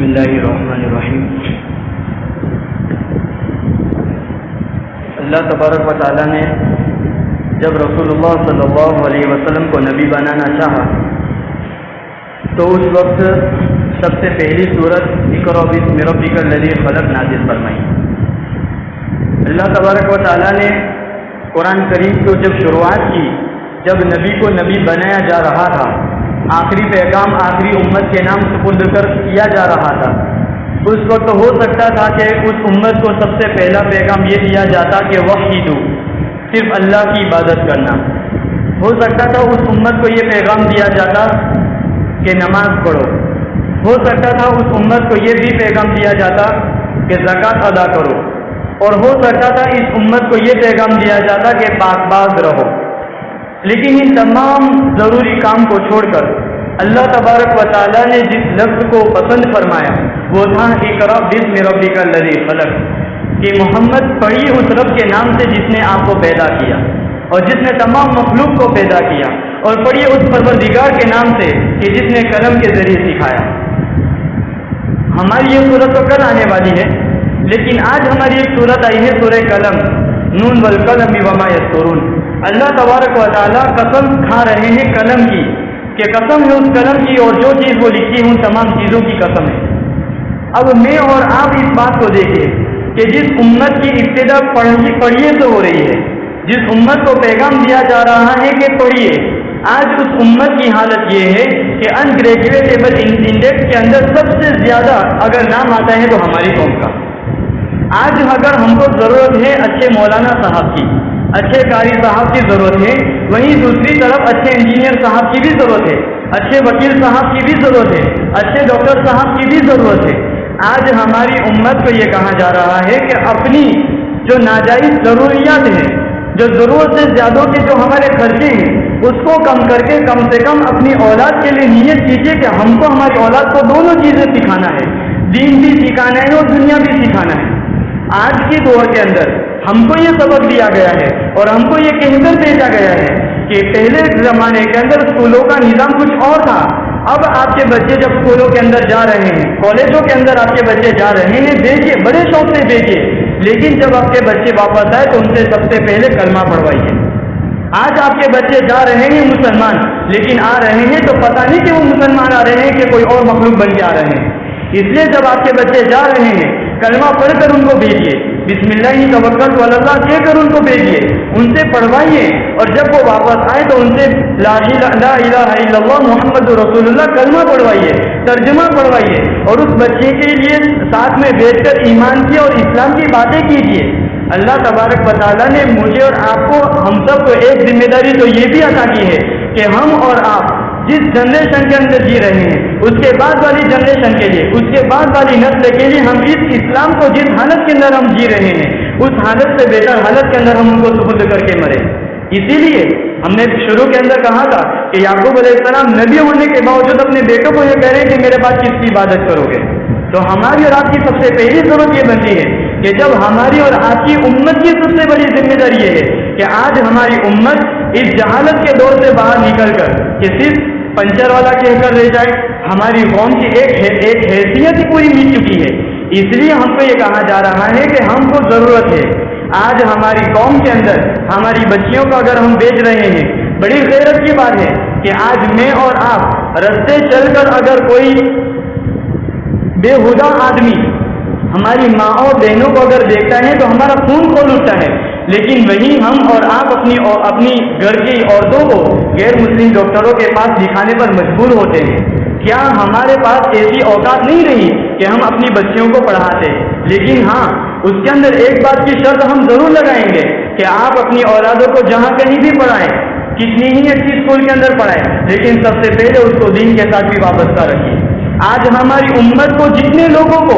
اللہ الرحمن الرحیم۔ اللہ تبارک و تعالیٰ نے جب رسول اللہ صلی اللہ علیہ وسلم کو نبی بنانا چاہا تو اس وقت سب سے پہلی سورت اقرأ باسم ربک الذی خلق نازل فرمائی۔ اللہ تبارک و تعالیٰ نے قرآن کریم کو جب شروعات کی، جب نبی کو نبی بنایا جا رہا تھا، آخری پیغام آخری امت کے نام سپرد کر کیا جا رہا تھا، اس وقت ہو سکتا تھا کہ اس امت کو سب سے پہلا پیغام یہ دیا جاتا کہ وحیدو، صرف اللہ کی عبادت کرنا۔ ہو سکتا تھا اس امت کو یہ پیغام دیا جاتا کہ نماز پڑھو۔ ہو سکتا تھا اس امت کو یہ بھی پیغام دیا جاتا کہ زکوٰۃ ادا کرو، اور ہو سکتا تھا اس امت کو یہ پیغام دیا جاتا کہ پاک باز رہو۔ لیکن ان تمام ضروری کام کو چھوڑ کر اللہ تبارک و تعالیٰ نے جس لفظ کو پسند فرمایا وہ تھا اقرأ باسم ربک الذی خلق، کہ محمد پڑھیے اس رب کے نام سے جس نے آپ کو پیدا کیا اور جس نے تمام مخلوق کو پیدا کیا، اور پڑھیے اس پروردگار کے نام سے کہ جس نے قلم کے ذریعے سکھایا۔ ہماری یہ صورت تو کل آنے والی ہے، لیکن آج ہماری ایک صورت آئی ہے سورہ قلم، نون والقلم وما یسطرون۔ اللہ تبارک و تعالیٰ قسم کھا رہے ہیں قلم کی، کہ قسم ہے اس قلم کی اور جو چیز وہ لکھی ہے ان تمام چیزوں کی قسم ہے۔ اب میں اور آپ اس بات کو دیکھیں کہ جس امت کی ابتدا پڑھیے تو ہو رہی ہے، جس امت کو پیغام دیا جا رہا ہے کہ پڑھیے، آج اس امت کی حالت یہ ہے کہ ان گریجویٹیبل انڈیکس کے اندر سب سے زیادہ اگر نام آتا ہے تو ہماری قوم کا۔ آج اگر ہم کو ضرورت ہے اچھے مولانا صاحب کی، اچھے قاری صاحب کی ضرورت ہے، وہیں دوسری طرف اچھے انجینئر صاحب کی بھی ضرورت ہے، اچھے وکیل صاحب کی بھی ضرورت ہے، اچھے ڈاکٹر صاحب کی بھی ضرورت ہے۔ آج ہماری امت کو یہ کہا جا رہا ہے کہ اپنی جو ناجائز ضروریات ہیں، جو ضرورت سے زیادہ کے جو ہمارے خرچے ہیں، اس کو کم کر کے کم سے کم اپنی اولاد کے لیے نیت کیجیے کہ ہم کو ہماری اولاد کو دونوں چیزیں سکھانا ہے، دین بھی سکھانا ہے اور دنیا بھی سکھانا ہے۔ آج کے دور کے اندر ہم کو یہ سبق دیا گیا ہے اور ہم کو یہ کہہ کر بھیجا گیا ہے کہ پہلے زمانے کے اندر اسکولوں کا نظام کچھ اور تھا۔ اب آپ کے بچے جب اسکولوں کے اندر جا رہے ہیں، کالجوں کے اندر آپ کے بچے جا رہے ہیں، بھیجیے، بڑے شوق سے بھیجیے، لیکن جب آپ کے بچے واپس آئے تو ان سے سب سے پہلے کلمہ پڑھوائیے۔ آج آپ کے بچے جا رہے ہیں مسلمان، لیکن آ رہے ہیں تو پتہ نہیں کہ وہ مسلمان آ رہے ہیں کہ کوئی اور مخلوق بن کے آ رہے ہیں۔ اس لیے جب آپ کے بچے جا رہے ہیں کلمہ پڑھ کر ان کو بھیجیے، بسم اللہ توکلت علی اللہ کہہ کر ان کو بھیجیے، ان سے پڑھوائیے، اور جب وہ واپس آئے تو ان سے لا الہ الا اللہ محمد رسول اللہ کلمہ پڑھوائیے، ترجمہ پڑھوائیے، اور اس بچے کے لیے ساتھ میں بیٹھ کر ایمان کی اور اسلام کی باتیں کیجیے۔ اللہ تبارک و تعالیٰ نے مجھے اور آپ کو، ہم سب کو ایک ذمہ داری تو یہ بھی عطا کی ہے کہ ہم اور آپ جس جنریشن کے اندر جی رہے ہیں، اس کے بعد والی جنریشن کے لیے، اس کے بعد والی نسل کے لیے ہم اس اسلام کو جس حالت کے اندر ہم جی رہے ہیں اس حالت سے بہتر حالت کے اندر ہم ان کو سپرد کر کے مرے۔ اسی لیے ہم نے شروع کے اندر کہا تھا کہ یعقوب علیہ السلام نبی ہونے کے باوجود اپنے بیٹوں کو یہ کہہ رہے ہیں کہ میرے بعد کس کی عبادت کرو گے۔ تو ہماری اور آپ کی سب سے پہلی ضرورت یہ بنتی ہے کہ جب ہماری اور آپ کی امت کی سب سے بڑی ذمہ داری یہ ہے کہ آج ہماری امت اس جہالت کے دور سے باہر نکل کر کہ صرف پنچر والا کہہ کر رہ جائے، ہماری قوم کی ایک حیثیت ہی پوری مٹ چکی ہے۔ اس لیے ہم کو یہ کہا جا رہا ہے کہ ہم کو ضرورت ہے آج ہماری قوم کے اندر ہماری بچیوں کو اگر ہم بیچ رہے ہیں، بڑی غیرت کی بات ہے کہ آج میں اور آپ رستے چل کر اگر کوئی بے ہدا آدمی ہماری ماں اور بہنوں کو اگر دیکھتا ہے تو ہمارا خون کھول اٹھتا ہے، لیکن وہی ہم اور آپ اپنی گھر کی عورتوں کو غیر مسلم ڈاکٹروں کے پاس دکھانے پر مجبور ہوتے ہیں۔ کیا ہمارے پاس ایسی اوقات نہیں رہی کہ ہم اپنی بچیوں کو پڑھاتے؟ لیکن ہاں، اس کے اندر ایک بات کی شرط ہم ضرور لگائیں گے کہ آپ اپنی اولادوں کو جہاں کہیں بھی پڑھائیں، کتنی ہی اچھی اسکول کے اندر پڑھائیں، لیکن سب سے پہلے اس کو دین کے ساتھ بھی وابستہ رکھیے۔ آج ہماری امت کو جتنے لوگوں کو،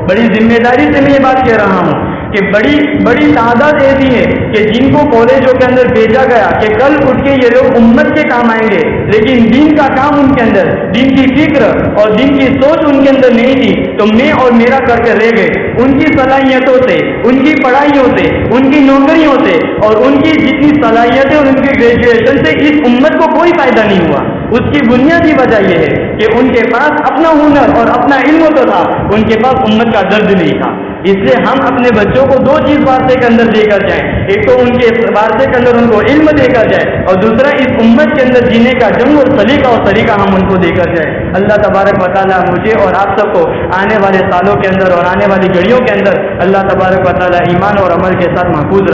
بڑی ذمہ داری سے میں یہ بات کہہ رہا ہوں کہ بڑی تعداد ایسی ہے کہ جن کو کالجوں کے اندر بھیجا گیا کہ کل اٹھ کے یہ لوگ امت کے کام آئیں گے، لیکن دین کا کام ان کے اندر، دین کی فکر اور دین کی سوچ ان کے اندر نہیں تھی، تو میں اور میرا کر کے رہ گئے۔ ان کی صلاحیتوں سے، ان کی پڑھائیوں سے، ان کی نوکریوں سے اور ان کی جتنی صلاحیتیں اور ان کی گریجویشن سے اس امت کو کوئی فائدہ نہیں ہوا۔ اس کی بنیادی وجہ یہ ہے کہ ان کے پاس اپنا ہنر اور اپنا علم تو تھا، ان کے پاس امت کا درد نہیں تھا۔ اس لیے ہم اپنے بچوں کو دو چیز وارثے کے اندر دے کر جائیں، ایک تو ان کے وارثے کے اندر ان کو علم دے کر جائے، اور دوسرا اس امت کے اندر جینے کا ڈھنگ اور سلیقہ اور طریقہ ہم ان کو دے کر جائیں۔ اللہ تبارک و تعالیٰ مجھے اور آپ سب کو آنے والے سالوں کے اندر اور آنے والی گھڑیوں کے اندر اللہ تبارک و تعالیٰ ایمان اور عمل کے ساتھ محفوظ